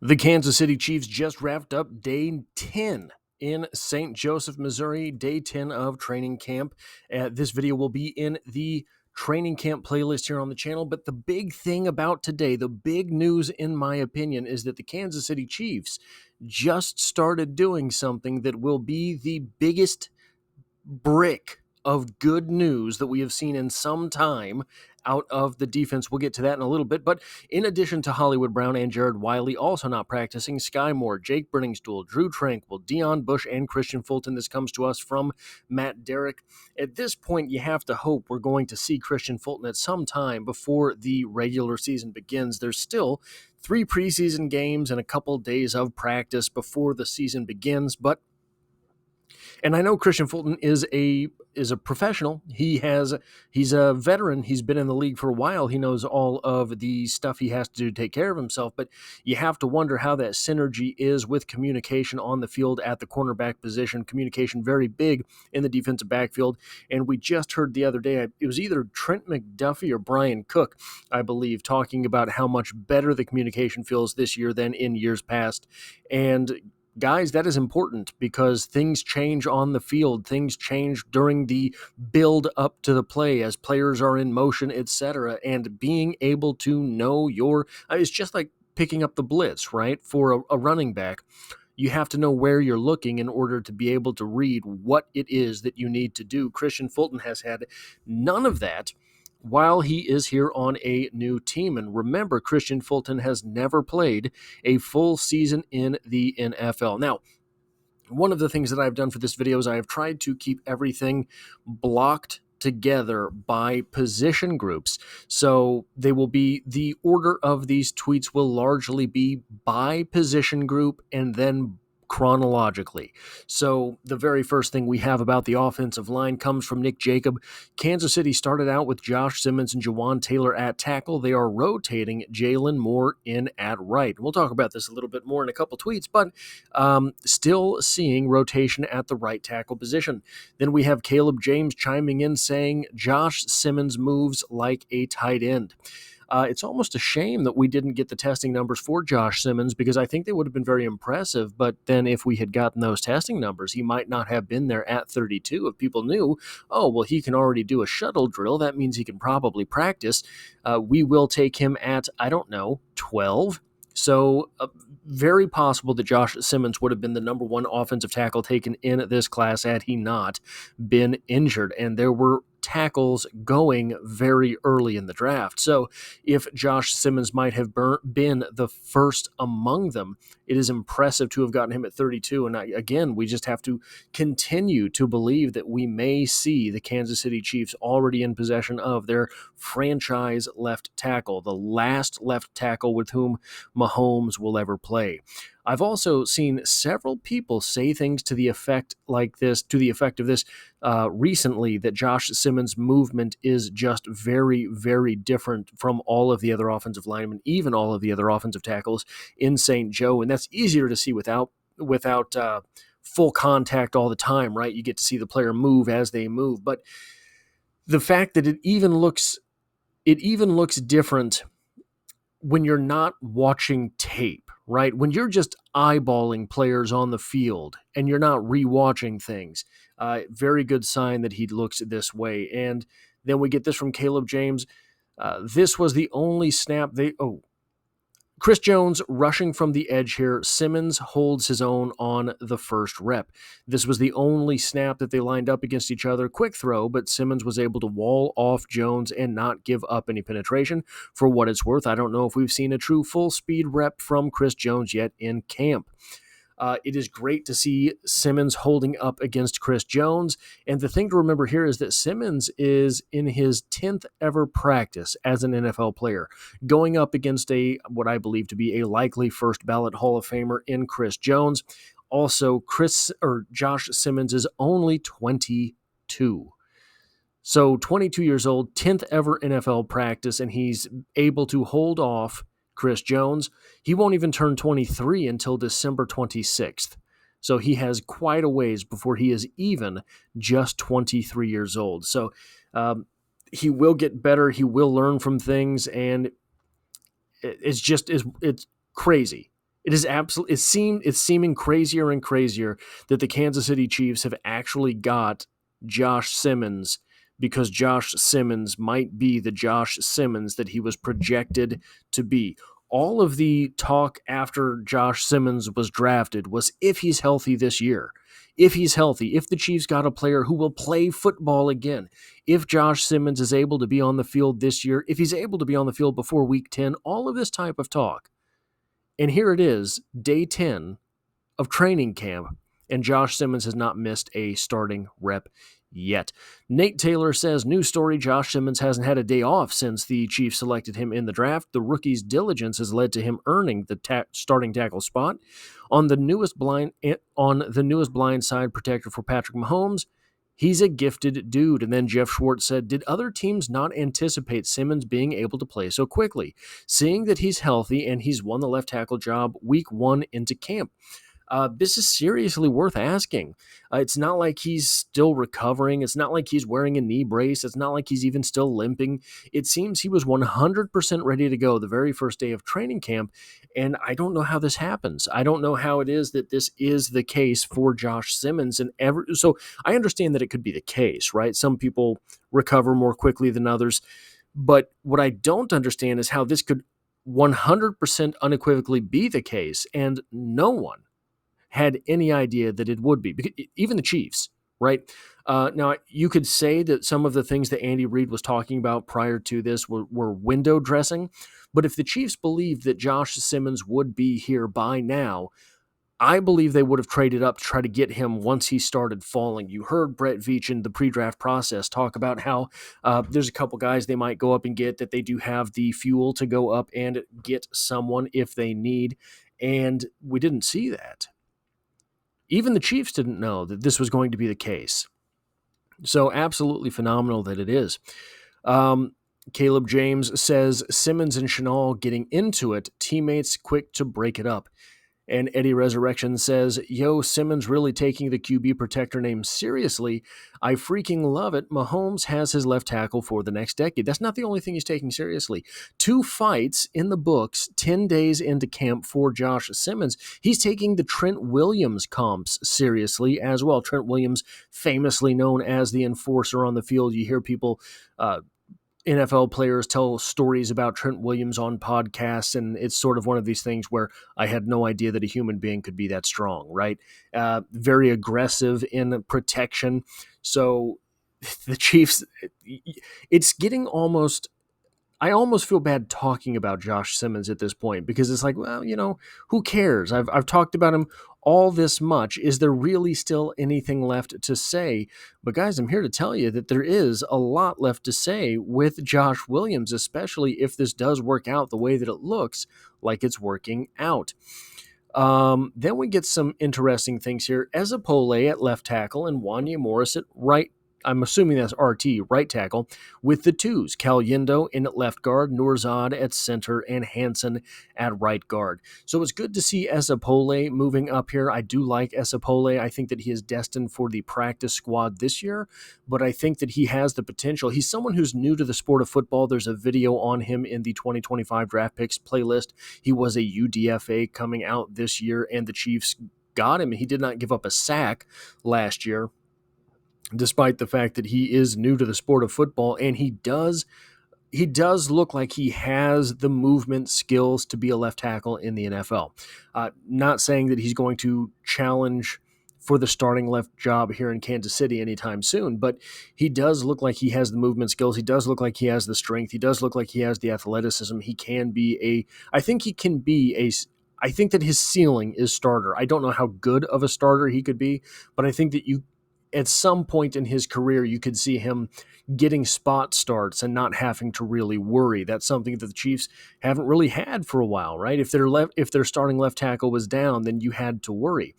The Kansas City Chiefs just wrapped up day 10 in St. Joseph, Missouri, day 10 of training camp. This video will be in the training camp playlist here on the channel, but the big thing about today, the big news in my opinion, is that the Kansas City Chiefs just started doing something that will be the biggest brick of good news that we have seen in some time out of the defense. We'll get to that in a little bit. But in addition to Hollywood Brown and Jared Wiley also not practicing, Sky Moore, Jake Brenningstool, Drew Tranquil, Dion Bush, and Christian Fulton. This comes to us from Matt Derrick. At this point, you have to hope we're going to see Christian Fulton at some time before the regular season begins. There's still 3 preseason games and a couple days of practice before the season begins, and I know Christian Fulton is a professional. He's a veteran. He's been in the league for a while. He knows all of the stuff he has to do to take care of himself, but you have to wonder how that synergy is with communication on the field at the cornerback position. Communication very big in the defensive backfield, and we just heard the other day, it was either Trent McDuffie or Brian Cook, I believe, talking about how much better the communication feels this year than in years past. And guys, that is important because things change on the field. Things change during the build up to the play as players are in motion, etc. And being able to know it's just like picking up the blitz, right? For a running back, you have to know where you're looking in order to be able to read what it is that you need to do. Christian Fulton has had none of that while he is here on a new team. And remember, Christian Fulton has never played a full season in the NFL. Now, one of the things that I've done for this video is I have tried to keep everything blocked together by position groups. So they will be, the order of these tweets will largely be by position group and then chronologically. So the very first thing we have about the offensive line comes from Nick Jacob. Kansas City started out with Josh Simmons and Jawan Taylor at tackle. They are rotating Jalen Moore in at right. We'll talk about this a little bit more in a couple tweets, but still seeing rotation at the right tackle position. Then we have Caleb James chiming in saying Josh Simmons moves like a tight end. It's almost a shame that we didn't get the testing numbers for Josh Simmons because I think they would have been very impressive. But then if we had gotten those testing numbers, he might not have been there at 32. If people knew, oh, well, he can already do a shuttle drill, that means he can probably practice. We will take him at, 12. So very possible that Josh Simmons would have been the number 1 offensive tackle taken in this class had he not been injured. And there were tackles going very early in the draft. So if Josh Simmons might have been the first among them, it is impressive to have gotten him at 32. And again, we just have to continue to believe that we may see the Kansas City Chiefs already in possession of their franchise left tackle, the last left tackle with whom Mahomes will ever play. I've also seen several people say things to the effect of this recently, that Josh Simmons' movement is just very, very different from all of the other offensive linemen, even all of the other offensive tackles in St. Joe. And that's easier to see without full contact all the time, right? You get to see the player move as they move. But the fact that it even looks different when you're not watching tape, right? When you're just eyeballing players on the field and you're not rewatching things, very good sign that he looks this way. And then we get this from Caleb James. This was the only snap Chris Jones rushing from the edge here. Simmons holds his own on the first rep. This was the only snap that they lined up against each other. Quick throw, but Simmons was able to wall off Jones and not give up any penetration. For what it's worth, I don't know if we've seen a true full speed rep from Chris Jones yet in camp. It is great to see Simmons holding up against Chris Jones. And the thing to remember here is that Simmons is in his 10th ever practice as an NFL player, going up against what I believe to be a likely first ballot Hall of Famer in Chris Jones. Also, Josh Simmons is only 22. So 22 years old, 10th ever NFL practice, and he's able to hold off Chris Jones. He won't even turn 23 until December 26th. So he has quite a ways before he is even just 23 years old. So he will get better. He will learn from things. And it's crazy It's seeming crazier and crazier that the Kansas City Chiefs have actually got Josh Simmons, because Josh Simmons might be the Josh Simmons that he was projected to be. All of the talk after Josh Simmons was drafted was if he's healthy this year. If he's healthy, if the Chiefs got a player who will play football again, if Josh Simmons is able to be on the field this year, if he's able to be on the field before week 10, all of this type of talk. And here it is, day 10 of training camp, and Josh Simmons has not missed a starting rep yet. Nate Taylor says, new story, Josh Simmons hasn't had a day off since the Chiefs selected him in the draft. The rookie's diligence has led to him earning the starting tackle spot. On the newest blind side protector for Patrick Mahomes, he's a gifted dude. And then Jeff Schwartz said, did other teams not anticipate Simmons being able to play so quickly, seeing that he's healthy and he's won the left tackle job week 1 into camp? This is seriously worth asking. It's not like he's still recovering. It's not like he's wearing a knee brace. It's not like he's even still limping. It seems he was 100% ready to go the very first day of training camp, and I don't know how this happens. I don't know how it is that this is the case for Josh Simmons. So I understand that it could be the case, right? Some people recover more quickly than others, but what I don't understand is how this could 100% unequivocally be the case, and no one had any idea that it would be, because even the Chiefs, right? Now, you could say that some of the things that Andy Reid was talking about prior to this were window dressing, but if the Chiefs believed that Josh Simmons would be here by now, I believe they would have traded up to try to get him once he started falling. You heard Brett Veach in the pre-draft process talk about how there's a couple guys they might go up and get, that they do have the fuel to go up and get someone if they need, and we didn't see that. Even the Chiefs didn't know that this was going to be the case. So absolutely phenomenal that it is. Caleb James says, Simmons and Chenal getting into it, teammates quick to break it up. And Eddie Resurrection says, yo, Simmons really taking the QB protector name seriously. I freaking love it. Mahomes has his left tackle for the next decade. That's not the only thing he's taking seriously. 2 fights in the books, 10 days into camp for Josh Simmons. He's taking the Trent Williams comps seriously as well. Trent Williams, famously known as the enforcer on the field. You hear people NFL players tell stories about Trent Williams on podcasts, and it's sort of one of these things where I had no idea that a human being could be that strong, right? Very aggressive in protection. So the Chiefs, it's getting almost, I almost feel bad talking about Josh Simmons at this point, because it's like, well, who cares? I've talked about him all this much. Is there really still anything left to say? But guys, I'm here to tell you that there is a lot left to say with Josh Williams, especially if this does work out the way that it looks like it's working out. Then we get some interesting things here. Ezapole at left tackle and Wanya Morris at right. I'm assuming that's RT, right tackle, with the 2s, Cal Yendo in at left guard, Nourzad at center, and Hansen at right guard. So it's good to see Ezapole moving up here. I do like Ezapole. I think that he is destined for the practice squad this year, but I think that he has the potential. He's someone who's new to the sport of football. There's a video on him in the 2025 draft picks playlist. He was a UDFA coming out this year, and the Chiefs got him. He did not give up a sack last year, despite the fact that he is new to the sport of football, and he does look like he has the movement skills to be a left tackle in the NFL. Not saying that he's going to challenge for the starting left job here in Kansas City anytime soon, but he does look like he has the movement skills. He does look like he has the strength. He does look like he has the athleticism. I think that his ceiling is starter. I don't know how good of a starter he could be, but I think that at some point in his career, you could see him getting spot starts and not having to really worry. That's something that the Chiefs haven't really had for a while, right? If their starting left tackle was down, then you had to worry.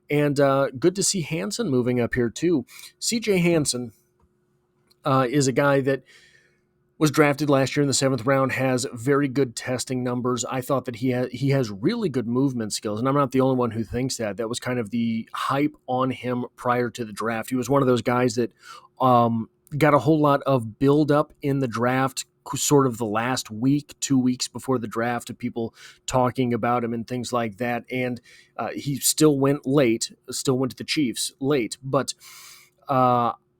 And good to see Hansen moving up here too. CJ Hansen is a guy that was drafted last year in the 7th round, has very good testing numbers. I thought that he has really good movement skills, and I'm not the only one who thinks that. That was kind of the hype on him prior to the draft. He was one of those guys that got a whole lot of build-up in the draft, sort of the last week, 2 weeks before the draft, of people talking about him and things like that. And he still went to the Chiefs late, but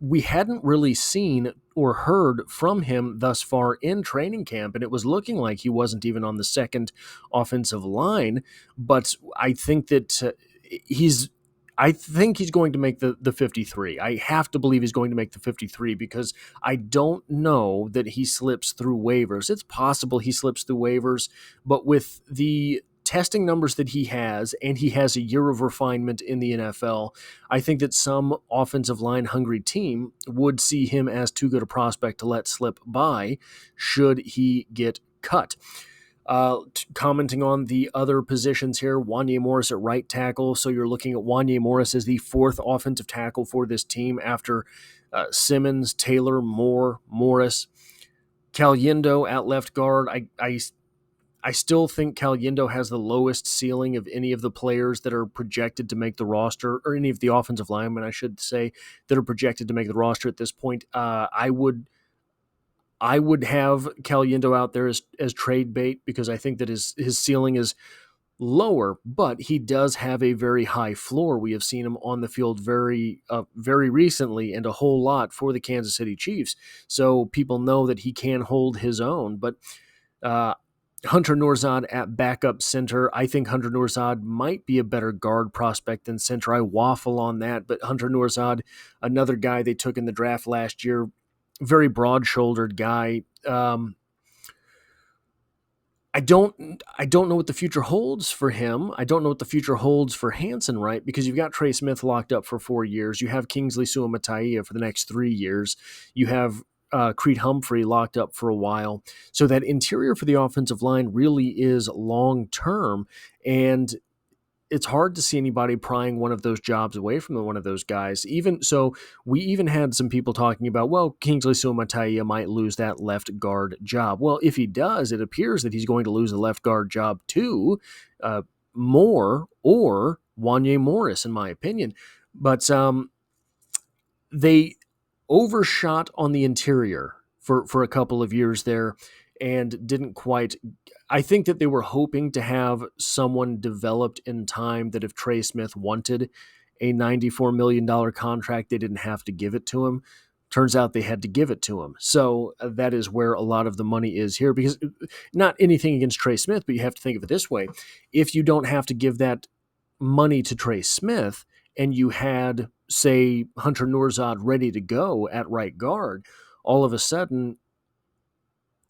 we hadn't really seen or heard from him thus far in training camp, and it was looking like he wasn't even on the second offensive line. But I think that he's going to make the 53. I have to believe he's going to make the 53 because I don't know that he slips through waivers. It's possible he slips through waivers, but with the testing numbers that he has, and he has a year of refinement in the NFL, I think that some offensive line hungry team would see him as too good a prospect to let slip by should he get cut. Commenting on the other positions here, Wanya Morris at right tackle. So you're looking at Wanya Morris as the fourth offensive tackle for this team after Simmons, Taylor, Moore, Morris. Caliendo at left guard. I still think Caliendo has the lowest ceiling of any of the players that are projected to make the roster, or any of the offensive linemen, I should say, that are projected to make the roster at this point. I would have Caliendo out there as trade bait because I think that his ceiling is lower, but he does have a very high floor. We have seen him on the field very recently and a whole lot for the Kansas City Chiefs. So people know that he can hold his own, but Hunter Nourzad at backup center. I think Hunter Nourzad might be a better guard prospect than center. I waffle on that, but Hunter Nourzad, another guy they took in the draft last year, very broad-shouldered guy. I don't know what the future holds for him. I don't know what the future holds for Hansen, right? Because you've got Trey Smith locked up for 4 years. You have Kingsley Suamataia for the next 3 years. You have Creed Humphrey locked up for a while. So that interior for the offensive line really is long-term, and it's hard to see anybody prying one of those jobs away from one of those guys. We even had some people talking about, well, Kingsley Suamataia might lose that left guard job. Well, if he does, it appears that he's going to lose the left guard job to Moore or Wanya Morris, in my opinion. But they overshot on the interior for a couple of years there and didn't quite. I think that they were hoping to have someone developed in time that if Trey Smith wanted a $94 million contract, they didn't have to give it to him. Turns out they had to give it to him. So that is where a lot of the money is here, because not anything against Trey Smith, but you have to think of it this way. If you don't have to give that money to Trey Smith and you had, say, Hunter Nourzad ready to go at right guard, all of a sudden,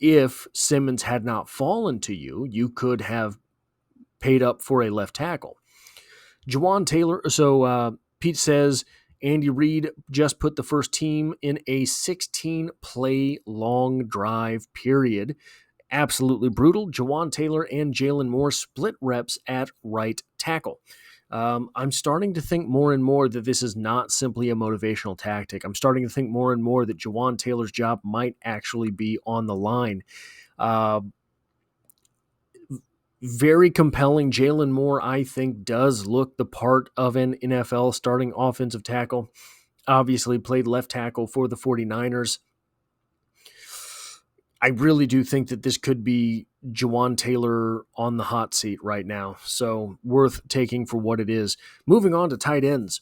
if Simmons had not fallen to you, you could have paid up for a left tackle. Juwan Taylor, so Pete says, Andy Reid just put the first team in a 16-play long drive period. Absolutely brutal. Juwan Taylor and Jalen Moore split reps at right tackle. I'm starting to think more and more that this is not simply a motivational tactic. I'm starting to think more and more that Juwan Taylor's job might actually be on the line. Very compelling. Jalen Moore, I think, does look the part of an NFL starting offensive tackle. Obviously played left tackle for the 49ers. I really do think that this could be Juwan Taylor on the hot seat right now. So worth taking for what it is. Moving on to tight ends.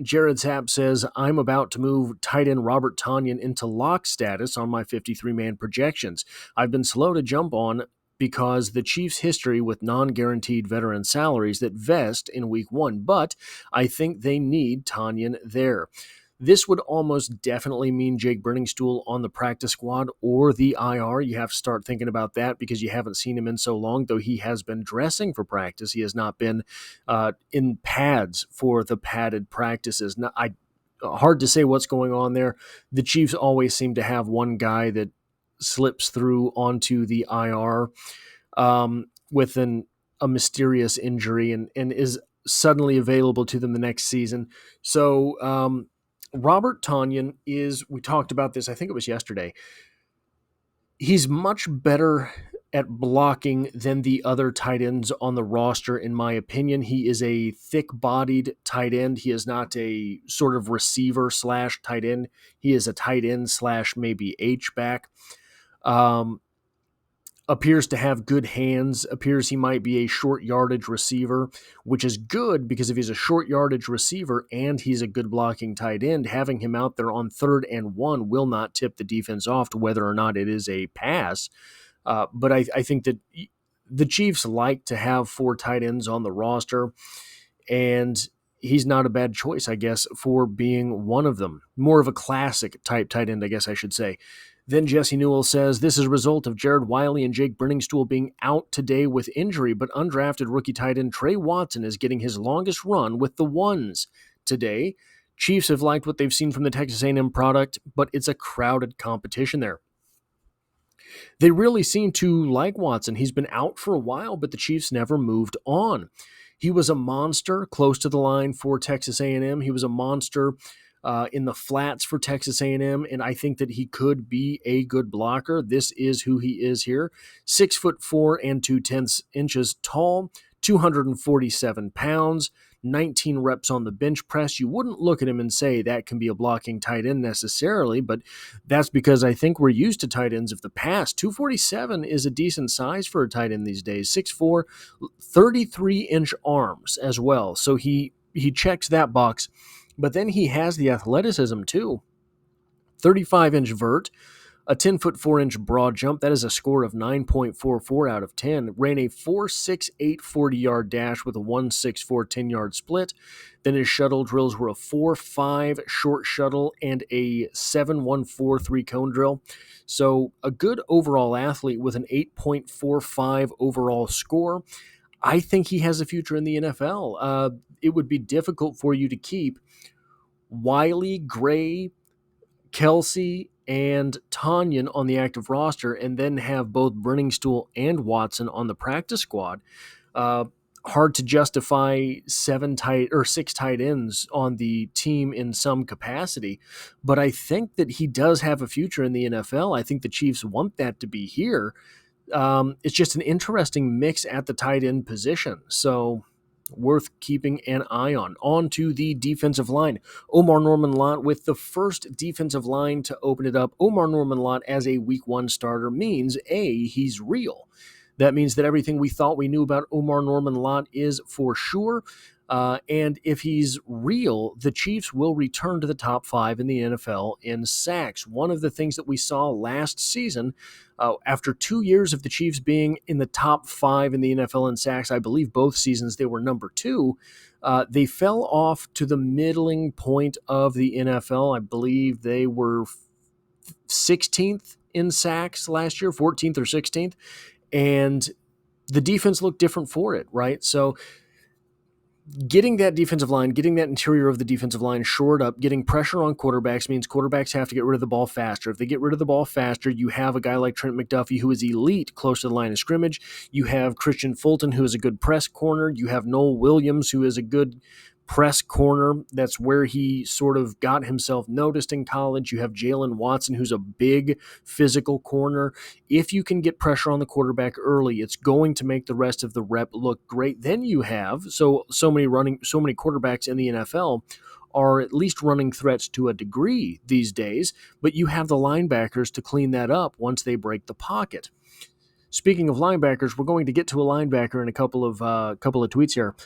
Jared Sapp says, I'm about to move tight end Robert Tonyan into lock status on my 53-man projections. I've been slow to jump on because the Chiefs' history with non-guaranteed veteran salaries that vest in week 1, but I think they need Tonyan there. This would almost definitely mean Jake Brenningstool on the practice squad or the IR. You have to start thinking about that because you haven't seen him in so long, though he has been dressing for practice. He has not been in pads for the padded practices. Hard to say what's going on there. The Chiefs always seem to have one guy that slips through onto the IR with a mysterious injury and is suddenly available to them the next season. So Robert Tonyan we talked about this, I think it was yesterday. He's much better at blocking than the other tight ends on the roster, in my opinion. He is a thick-bodied tight end. He is not a sort of receiver / tight end. He is a tight end / maybe H-back. Appears to have good hands, appears he might be a short yardage receiver, which is good because if he's a short yardage receiver and he's a good blocking tight end, having him out there on 3rd and 1 will not tip the defense off to whether or not it is a pass. But I think that the Chiefs like to have 4 tight ends on the roster, and he's not a bad choice, I guess, for being one of them. More of a classic type tight end, I guess I should say. Then Jesse Newell says, this is a result of Jared Wiley and Jake Brenningstool being out today with injury, but undrafted rookie tight end Trey Watson is getting his longest run with the ones today. Chiefs have liked what they've seen from the Texas A&M product, but it's a crowded competition there. They really seem to like Watson. He's been out for a while, but the Chiefs never moved on. He was a monster close to the line for Texas A&M. He was a monster in the flats for Texas A&M, and I think that he could be a good blocker. This is who he is here. 6'4" and 2/10 tall, 247 pounds, 19 reps on the bench press. You wouldn't look at him and say that can be a blocking tight end necessarily, but that's because I think we're used to tight ends of the past. 247 is a decent size for a tight end these days. 6'4", 33-inch arms as well. So he checks that box. But then he has the athleticism too. 35-inch vert, a 10'4" broad jump. That is a score of 9.44 out of 10. Ran a 4.68 40-yard dash with a 1.64 10-yard split. Then his shuttle drills were a 4.5 short shuttle and a 7.14 3-cone drill. So a good overall athlete with an 8.45 overall score. I think he has a future in the NFL. It would be difficult for you to keep Wiley, Gray, Kelsey, and Tanyan on the active roster and then have both Brenningstool and Watson on the practice squad. Hard to justify 6 tight ends on the team in some capacity, but I think that he does have a future in the NFL. I think the Chiefs want that to be here. It's just an interesting mix at the tight end position. So worth keeping an eye on. On to the defensive line. Omar Norman-Lott with the first defensive line to open it up. Omar Norman-Lott as a week 1 starter means, A, he's real. That means that everything we thought we knew about Omar Norman-Lott is for sure. And if he's real, the Chiefs will return to the top 5 in the NFL in sacks. One of the things that we saw last season, after 2 years of the Chiefs being in the top 5 in the NFL in sacks, I believe both seasons they were number 2, they fell off to the middling point of the NFL. I believe they were 16th in sacks last year, 14th or 16th, and the defense looked different for it, right? So getting that defensive line, getting that interior of the defensive line shored up, getting pressure on quarterbacks means quarterbacks have to get rid of the ball faster. If they get rid of the ball faster, you have a guy like Trent McDuffie who is elite close to the line of scrimmage. You have Christian Fulton who is a good press corner. You have Noel Williams who is a good press corner. That's where he sort of got himself noticed in college. You have Jalen Watson, who's a big physical corner. If you can get pressure on the quarterback early, it's going to make the rest of the rep look great. Then you have so many quarterbacks in the NFL are at least running threats to a degree these days, but you have the linebackers to clean that up once they break the pocket. Speaking of linebackers, we're going to get to a linebacker in a couple of tweets here.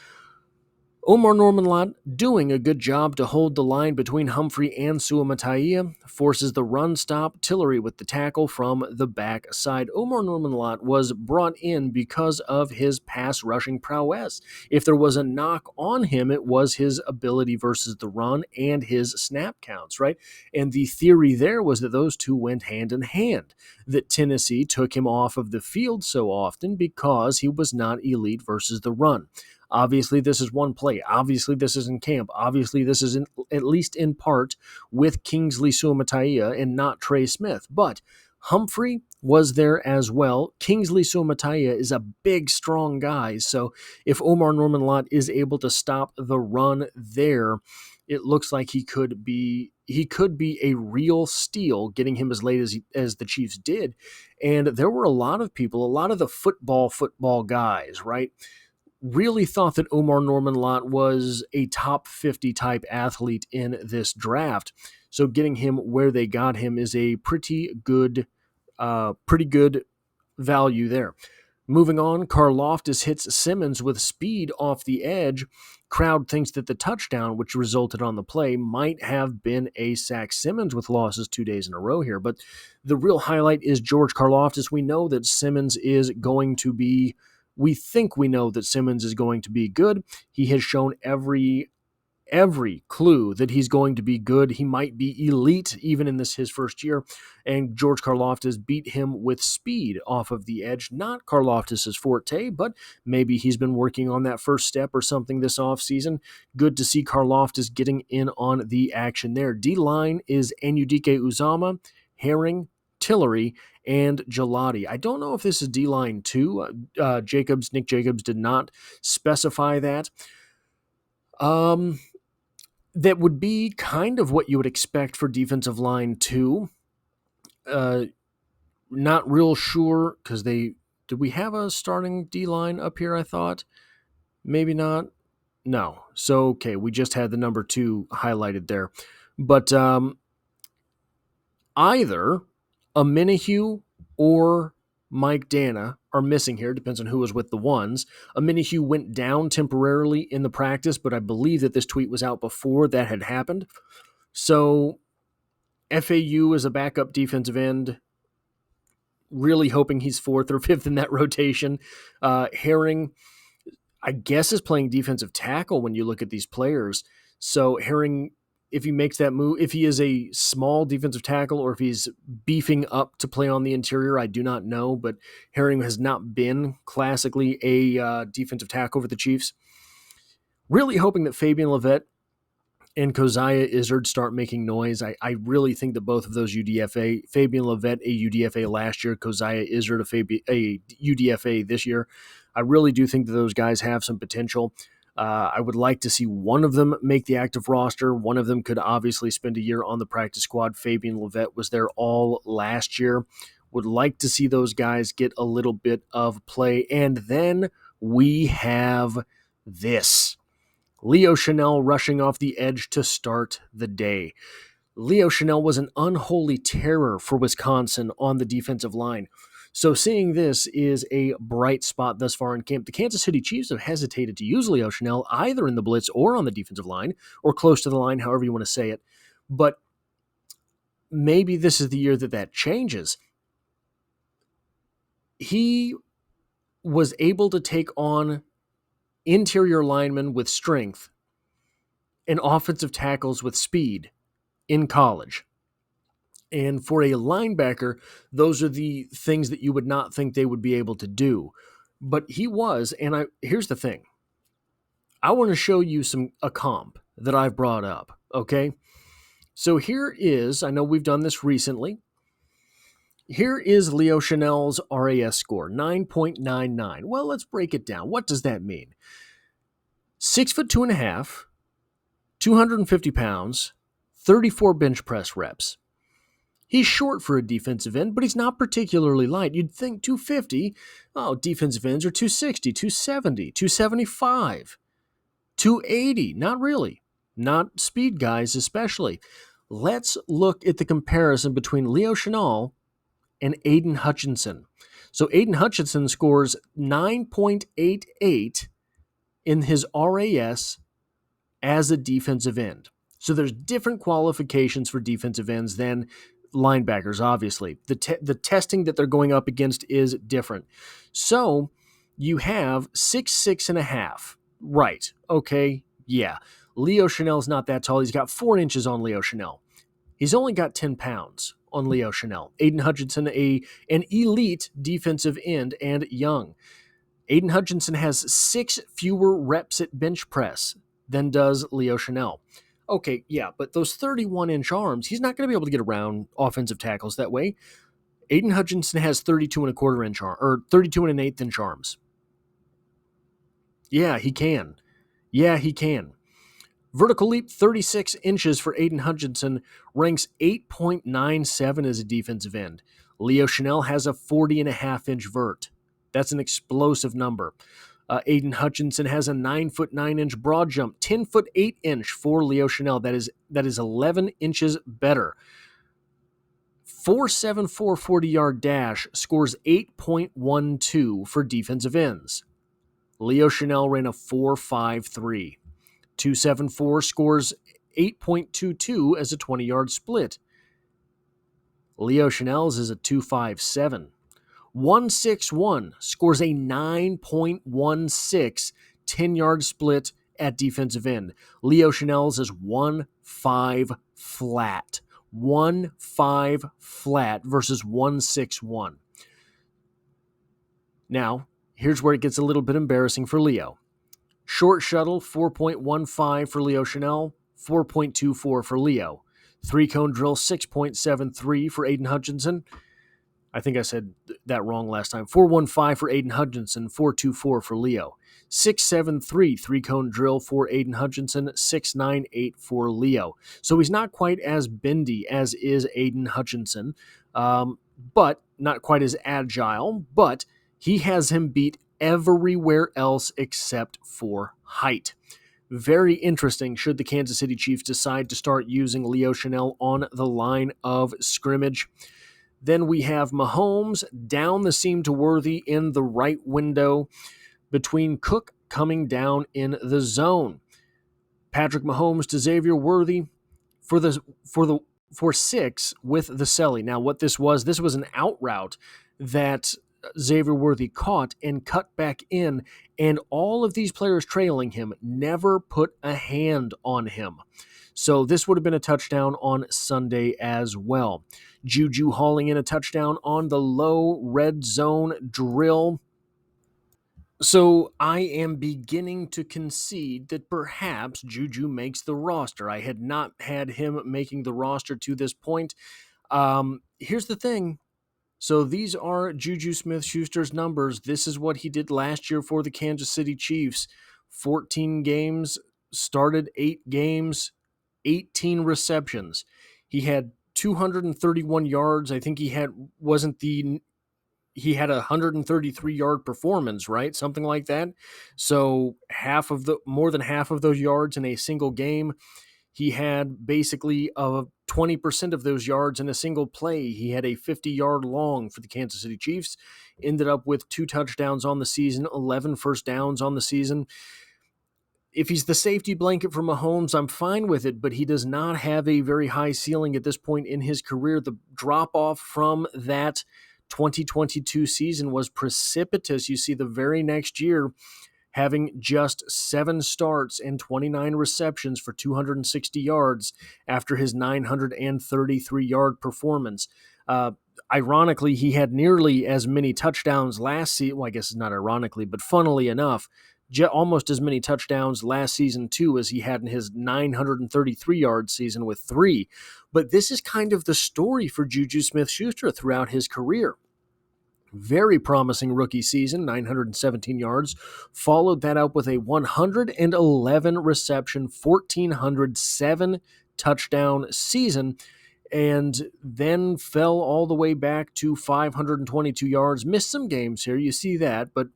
Omar Norman-Lott doing a good job to hold the line between Humphrey and Suamataia, forces the run stop, Tillery with the tackle from the back side. Omar Norman-Lott was brought in because of his pass rushing prowess. If there was a knock on him, it was his ability versus the run and his snap counts, right? And the theory there was that those two went hand in hand, that Tennessee took him off of the field so often because he was not elite versus the run. Obviously, this is one play. Obviously, this is in camp. Obviously, this is at least in part with Kingsley Suamataia and not Trey Smith. But Humphrey was there as well. Kingsley Suamataia is a big, strong guy. So if Omar Norman-Lott is able to stop the run there, it looks like he could be a real steal, getting him as late as the Chiefs did. And there were a lot of people, a lot of the football guys, right, really thought that Omar Norman-Lott was a top 50 type athlete in this draft. So getting him where they got him is a pretty good pretty good value there. Moving on, Karlaftis hits Simmons with speed off the edge. Crowd thinks that the touchdown, which resulted on the play, might have been a sack. Simmons with losses 2 days in a row here, but the real highlight is George Karlaftis. We know that Simmons is going to be, we think we know that Simmons is going to be good. He has shown every clue that he's going to be good. He might be elite even in his first year, and George Karlaftis beat him with speed off of the edge. Not Karlaftis' forte, but maybe he's been working on that first step or something this offseason. Good to see Karlaftis getting in on the action there. D-line is Enudike Uzama, Herring, Tillery, and Gelati. I don't know if this is D-line too. Nick Jacobs did not specify that. That would be kind of what you would expect for defensive line 2. Not real sure, because did we have a starting D-line up here, I thought? Maybe not. No. So, okay, we just had the number 2 highlighted there. But either Omenihu or Mike Dana are missing here. Depends on who was with the ones. Omenihu went down temporarily in the practice, but I believe that this tweet was out before that had happened. So FAU is a backup defensive end. Really hoping he's 4th or 5th in that rotation. Herring, I guess, is playing defensive tackle when you look at these players. So Herring, if he makes that move, if he is a small defensive tackle or if he's beefing up to play on the interior, I do not know, but Herring has not been classically a defensive tackle for the Chiefs. Really hoping that Fabian Levette and Keziah Izzard start making noise. I really think that both of those UDFA, Fabian Levette, a UDFA last year, Keziah Izzard, a UDFA this year. I really do think that those guys have some potential. I would like to see one of them make the active roster. One of them could obviously spend a year on the practice squad. Fabian Levette was there all last year. Would like to see those guys get a little bit of play. And then we have this. Leo Chenal rushing off the edge to start the day. Leo Chenal was an unholy terror for Wisconsin on the defensive line. So seeing this is a bright spot thus far in camp. The Kansas City Chiefs have hesitated to use Leo Chenal either in the blitz or on the defensive line, or close to the line, however you want to say it. But maybe this is the year that changes. He was able to take on interior linemen with strength and offensive tackles with speed in college. And for a linebacker, those are the things that you would not think they would be able to do. But he was, and here's the thing. I want to show you a comp that I've brought up, okay? So here is, I know we've done this recently. Here is Leo Chenal's RAS score, 9.99. Well, let's break it down. What does that mean? 6'2.5", 250 pounds, 34 bench press reps. He's short for a defensive end, but he's not particularly light. You'd think 250, defensive ends are 260, 270, 275, 280. Not really. Not speed guys especially. Let's look at the comparison between Leo Chenal and Aiden Hutchinson. So Aiden Hutchinson scores 9.88 in his RAS as a defensive end. So there's different qualifications for defensive ends than linebackers, obviously. The testing that they're going up against is different. So you have 6'6.5". Right. Okay. Yeah. Leo Chenal's not that tall. He's got 4 inches on Leo Chenal. He's only got 10 pounds on Leo Chenal. Aiden Hutchinson, an elite defensive end and young. Aiden Hutchinson has 6 fewer reps at bench press than does Leo Chenal. Okay, yeah, but those 31-inch arms, he's not going to be able to get around offensive tackles that way. Aiden Hutchinson has 32.25-inch arm, or 32.1/8-inch arms. Yeah, he can. Vertical leap, 36 inches for Aiden Hutchinson, ranks 8.97 as a defensive end. Leo Chenal has a 40.5-inch vert. That's an explosive number. Aiden Hutchinson has a 9'9" broad jump, 10'8" for Leo Chenal. That is 11 inches better. 4.74 40-yard dash scores 8.12 for defensive ends. Leo Chanel ran a 4.53. 2.74 scores 8.22 as a 20-yard split. Leo Chanel's is a 2.57. 1.61 scores a 9.16 10-yard split at defensive end. Leo Chanel's is 1.5 flat. 1.5 flat versus 1.61. Now, here's where it gets a little bit embarrassing for Leo. Short shuttle, 4.15 for Leo Chanel, 4.24 for Leo. Three-cone drill, 6.73 for Aiden Hutchinson. I think I said that wrong last time. 4.15 for Aiden Hutchinson, 4.24 for Leo. 6.73 three-cone drill for Aiden Hutchinson, 6.98 for Leo. So he's not quite as bendy as is Aiden Hutchinson, but not quite as agile, but he has him beat everywhere else except for height. Very interesting should the Kansas City Chiefs decide to start using Leo Chanel on the line of scrimmage. Then we have Mahomes down the seam to Worthy in the right window between Cook coming down in the zone. Patrick Mahomes to Xavier Worthy for 6 with the celly. Now what this was an out route that Xavier Worthy caught and cut back in, and all of these players trailing him never put a hand on him. So this would have been a touchdown on Sunday as well. Juju hauling in a touchdown on the low red zone drill. So I am beginning to concede that perhaps Juju makes the roster. I had not had him making the roster to this point. Here's the thing. So these are Juju Smith-Schuster's numbers. This is what he did last year for the Kansas City Chiefs. 14 games, started 8 games, 18 receptions. He had 231 yards. I think he had a 133-yard performance, right? Something like that. So more than half of those yards in a single game. He had basically 20% of those yards in a single play. He had a 50-yard long for the Kansas City Chiefs. Ended up with 2 touchdowns on the season, 11 first downs on the season. If he's the safety blanket for Mahomes, I'm fine with it, but he does not have a very high ceiling at this point in his career. The drop-off from that 2022 season was precipitous. You see the very next year having just 7 starts and 29 receptions for 260 yards after his 933-yard performance. Ironically, he had nearly as many touchdowns last season. Well, I guess it's not ironically, but funnily enough, almost as many touchdowns last season too as he had in his 933-yard season with 3. But this is kind of the story for Juju Smith-Schuster throughout his career. Very promising rookie season, 917 yards. Followed that up with a 111 reception, 1,407 touchdown season, and then fell all the way back to 522 yards. Missed some games here, you see that, but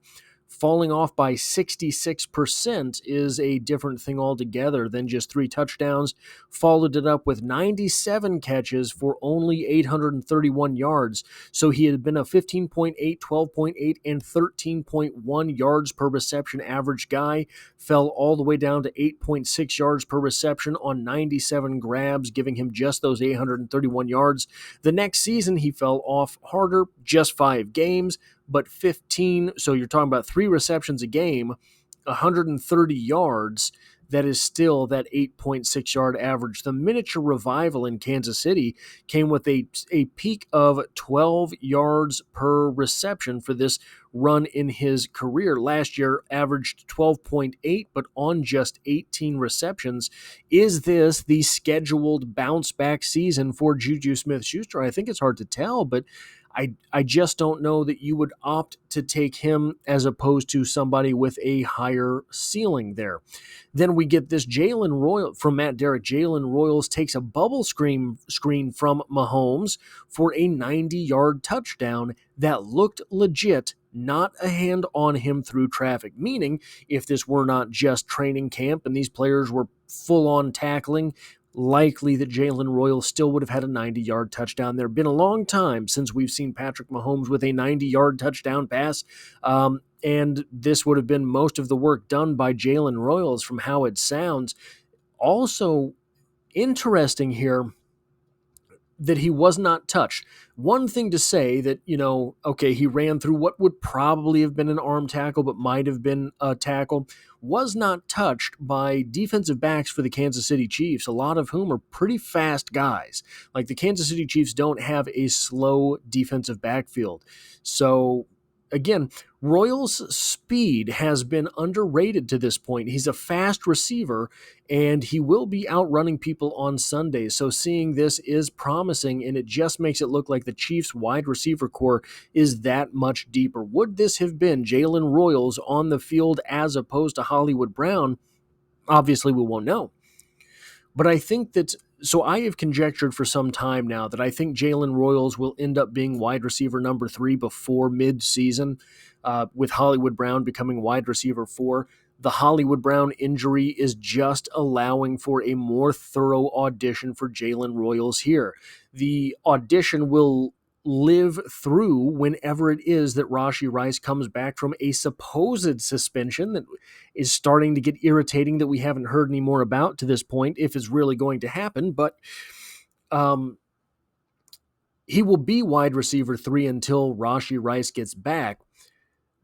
falling off by 66% is a different thing altogether than just 3 touchdowns. Followed it up with 97 catches for only 831 yards. So he had been a 15.8, 12.8, and 13.1 yards per reception average guy. Fell all the way down to 8.6 yards per reception on 97 grabs, giving him just those 831 yards. The next season, he fell off harder, just 5 games, but 15, so you're talking about 3 receptions a game, 130 yards. That is still that 8.6 yard average. The miniature revival in Kansas City came with a peak of 12 yards per reception for this run in his career. Last year averaged 12.8, but on just 18 receptions. Is this the scheduled bounce back season for Juju Smith-Schuster? I think it's hard to tell, but I just don't know that you would opt to take him as opposed to somebody with a higher ceiling there. Then we get this Jalen Royal from Matt Derrick. Jalen Royals takes a bubble screen from Mahomes for a 90-yard touchdown that looked legit, not a hand on him through traffic. Meaning, if this were not just training camp and these players were full-on tackling, likely that Jalen Royals still would have had a 90-yard touchdown. There have been a long time since we've seen Patrick Mahomes with a 90-yard touchdown pass, and this would have been most of the work done by Jalen Royals from how it sounds. Also interesting here that he was not touched. One thing to say that, okay, he ran through what would probably have been an arm tackle, but might have been a tackle, was not touched by defensive backs for the Kansas City Chiefs, a lot of whom are pretty fast guys. Like, the Kansas City Chiefs don't have a slow defensive backfield. So, again, Royals' speed has been underrated to this point. He's a fast receiver, and he will be outrunning people on Sunday. So seeing this is promising, and it just makes it look like the Chiefs' wide receiver core is that much deeper. Would this have been Jalen Royals on the field as opposed to Hollywood Brown? Obviously, we won't know. But I think that, so I have conjectured for some time now that I think Jalen Royals will end up being wide receiver number 3 before mid-season, with Hollywood Brown becoming wide receiver 4. The Hollywood Brown injury is just allowing for a more thorough audition for Jalen Royals here. The audition will live through whenever it is that Rashee Rice comes back from a supposed suspension that is starting to get irritating, that we haven't heard any more about to this point, if it's really going to happen. But he will be wide receiver 3 until Rashee Rice gets back.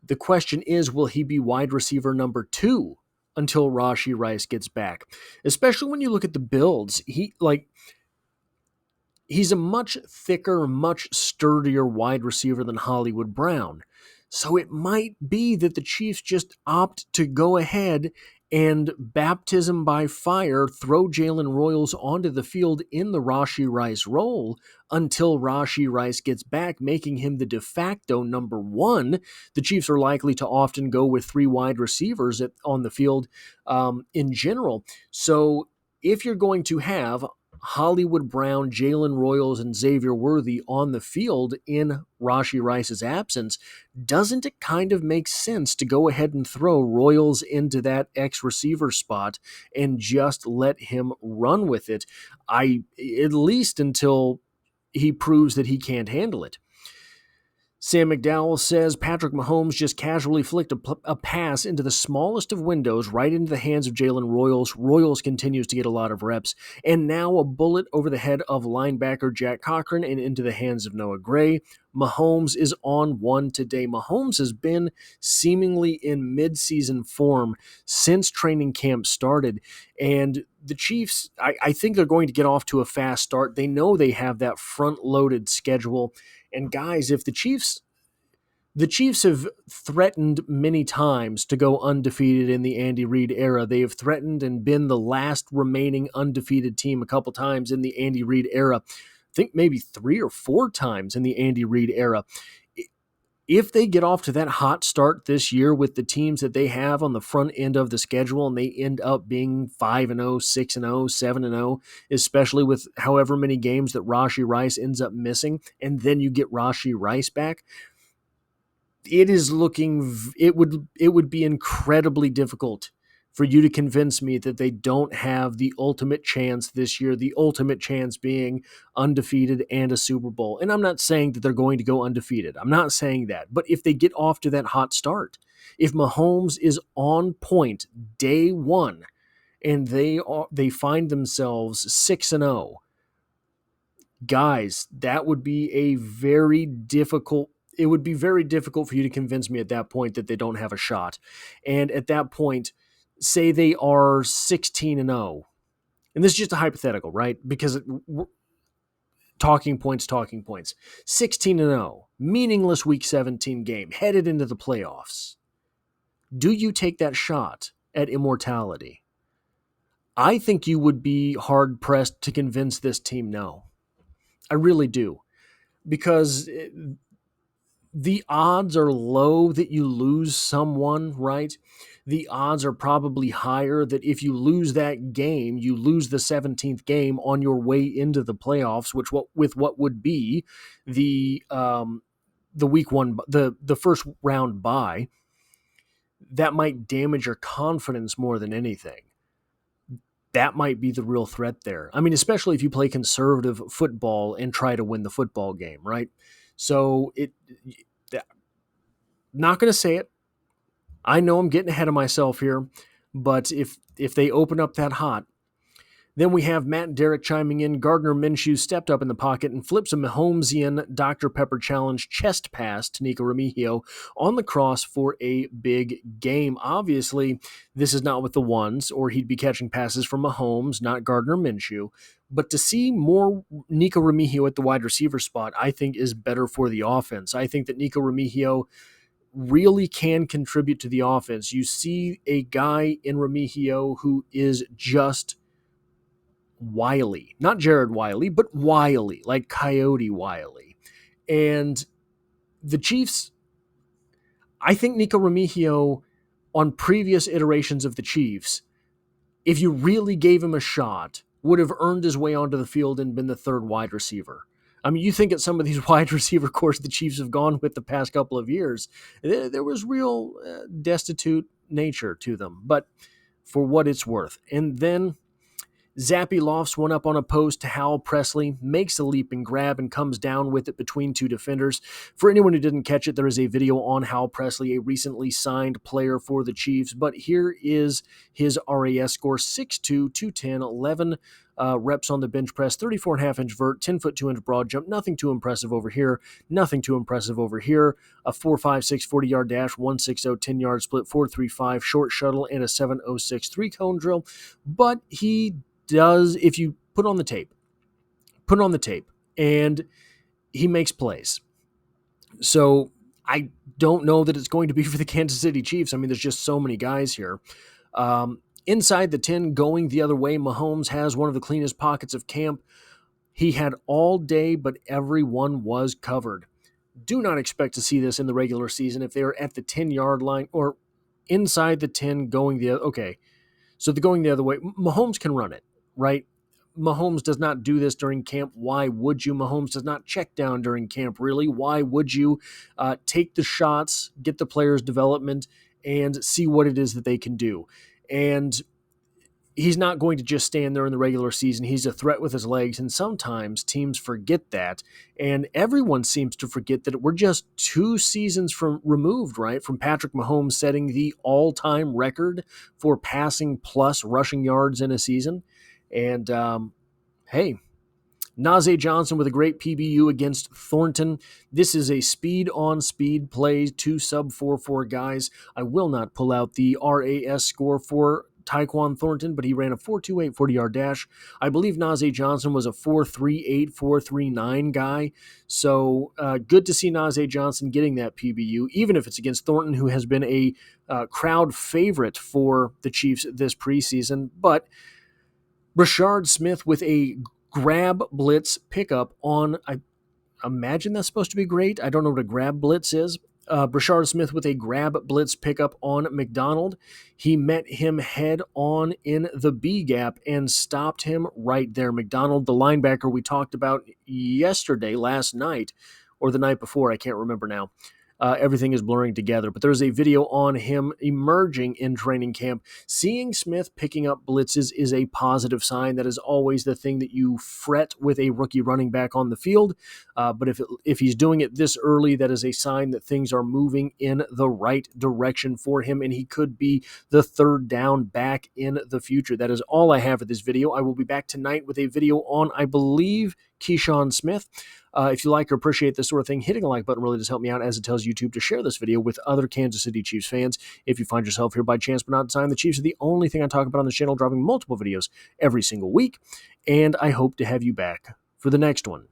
The question is, will he be wide receiver number 2 until Rashee Rice gets back? Especially when you look at the builds, he's a much thicker, much sturdier wide receiver than Hollywood Brown. So it might be that the Chiefs just opt to go ahead and baptism by fire, throw Jalen Royals onto the field in the Rashee Rice role until Rashee Rice gets back, making him the de facto number 1. The Chiefs are likely to often go with 3 wide receivers on the field in general. So if you're going to have Hollywood Brown, Jalen Royals, and Xavier Worthy on the field in Rashee Rice's absence, doesn't it kind of make sense to go ahead and throw Royals into that X-receiver spot and just let him run with it, at least until he proves that he can't handle it? Sam McDowell says Patrick Mahomes just casually flicked a pass into the smallest of windows right into the hands of Jalen Royals. Royals continues to get a lot of reps. And now a bullet over the head of linebacker Jack Cochran and into the hands of Noah Gray. Mahomes is on one today. Mahomes has been seemingly in mid-season form since training camp started. And the Chiefs, I think they're going to get off to a fast start. They know they have that front-loaded schedule. And guys, if the Chiefs have threatened many times to go undefeated in the Andy Reid era. They have threatened and been the last remaining undefeated team a couple times in the Andy Reid era. I think maybe 3 or 4 times in the Andy Reid era. If they get off to that hot start this year with the teams that they have on the front end of the schedule and they end up being 5-0, 6-0, 7-0, especially with however many games that Rashee Rice ends up missing, and then you get Rashee Rice back, it would be incredibly difficult for you to convince me that they don't have the ultimate chance this year, the ultimate chance being undefeated and a Super Bowl. And I'm not saying that they're going to go undefeated. I'm not saying that. But if they get off to that hot start, if Mahomes is on point day 1 and they find themselves 6-0, guys, that would be it would be very difficult for you to convince me at that point that they don't have a shot. And at that point, say they are 16-0, and this is just a hypothetical, right? Because talking points, 16-0, meaningless Week 17 game, headed into the playoffs. Do you take that shot at immortality? I think you would be hard-pressed to convince this team no. I really do. Because the odds are low that you lose someone, right? The odds are probably higher that if you lose that game, you lose the 17th game on your way into the playoffs, with what would be the week 1, the first round bye. That might damage your confidence more than anything. that might be the real threat there. I mean, especially if you play conservative football and try to win the football game, right? So not going to say it. I know I'm getting ahead of myself here, but if they open up that hot, then we have Matt and Derek chiming in. Gardner Minshew stepped up in the pocket and flips a Mahomesian Dr. Pepper Challenge chest pass to Nico Remigio on the cross for a big game. Obviously, this is not with the ones, or he'd be catching passes from Mahomes, not Gardner Minshew. But to see more Nico Remigio at the wide receiver spot, I think is better for the offense. I think that Nico Remigio really can contribute to the offense. You see a guy in Remigio who is just wily, not Jared Wiley, but wily, like Coyote Wiley. And the Chiefs, I think Nico Remigio on previous iterations of the Chiefs, if you really gave him a shot, would have earned his way onto the field and been the third wide receiver. I mean, you think at some of these wide receiver cores the Chiefs have gone with the past couple of years, there was real destitute nature to them, but for what it's worth. And then Zappy lofts one up on a post to Hal Presley, makes a leap and grab and comes down with it between two defenders. For anyone who didn't catch it, there is a video on Hal Presley, a recently signed player for the Chiefs, but here is his RAS score, 6'2", 210, 11 reps on the bench press, 34.5-inch vert, 10-foot 2-inch broad jump, nothing too impressive over here, nothing too impressive over here, a 4.56 40-yard dash, 1.60 10-yard split, 4.35 short shuttle, and a 7.06 3-cone drill, but he does, if you put on the tape, and he makes plays. So I don't know that it's going to be for the Kansas City Chiefs. I mean, there's just so many guys here. Inside the 10, going the other way, Mahomes has one of the cleanest pockets of camp. He had all day, but everyone was covered. Do not expect to see this in the regular season if they're at the 10-yard line or inside the 10 going the other. Okay, so they're going the other way. Mahomes can run it, right? Mahomes does not do this during camp. Why would you? Mahomes does not check down during camp, really. Why would you? Take the shots, get the players' development, and see what it is that they can do. And he's not going to just stand there in the regular season. He's a threat with his legs, and sometimes teams forget that. And everyone seems to forget that we're just 2 seasons removed, right, from Patrick Mahomes setting the all-time record for passing plus rushing yards in a season. And, hey, Najee Johnson with a great PBU against Thornton. This is a speed-on-speed play, 2 sub-4.4 guys. I will not pull out the RAS score for Tyquan Thornton, but he ran a 4.28 40-yard dash. I believe Najee Johnson was a 4.38, 4.39 guy. So good to see Najee Johnson getting that PBU, even if it's against Thornton, who has been a crowd favorite for the Chiefs this preseason. But Rashard Smith with a grab blitz pickup on, I imagine that's supposed to be great. I don't know what a grab blitz is. Rashard Smith with a grab blitz pickup on McDonald. He met him head on in the B gap and stopped him right there. McDonald, the linebacker we talked about last night, or the night before, I can't remember now. Everything is blurring together, but there's a video on him emerging in training camp. Seeing Smith picking up blitzes is a positive sign. That is always the thing that you fret with a rookie running back on the field. But if he's doing it this early, that is a sign that things are moving in the right direction for him, and he could be the third down back in the future. That is all I have for this video. I will be back tonight with a video on, I believe, Keyshawn Smith. If you like or appreciate this sort of thing, hitting a like button really does help me out, as it tells YouTube to share this video with other Kansas City Chiefs fans. If you find yourself here by chance but not design, the Chiefs are the only thing I talk about on this channel, dropping multiple videos every single week, and I hope to have you back for the next one.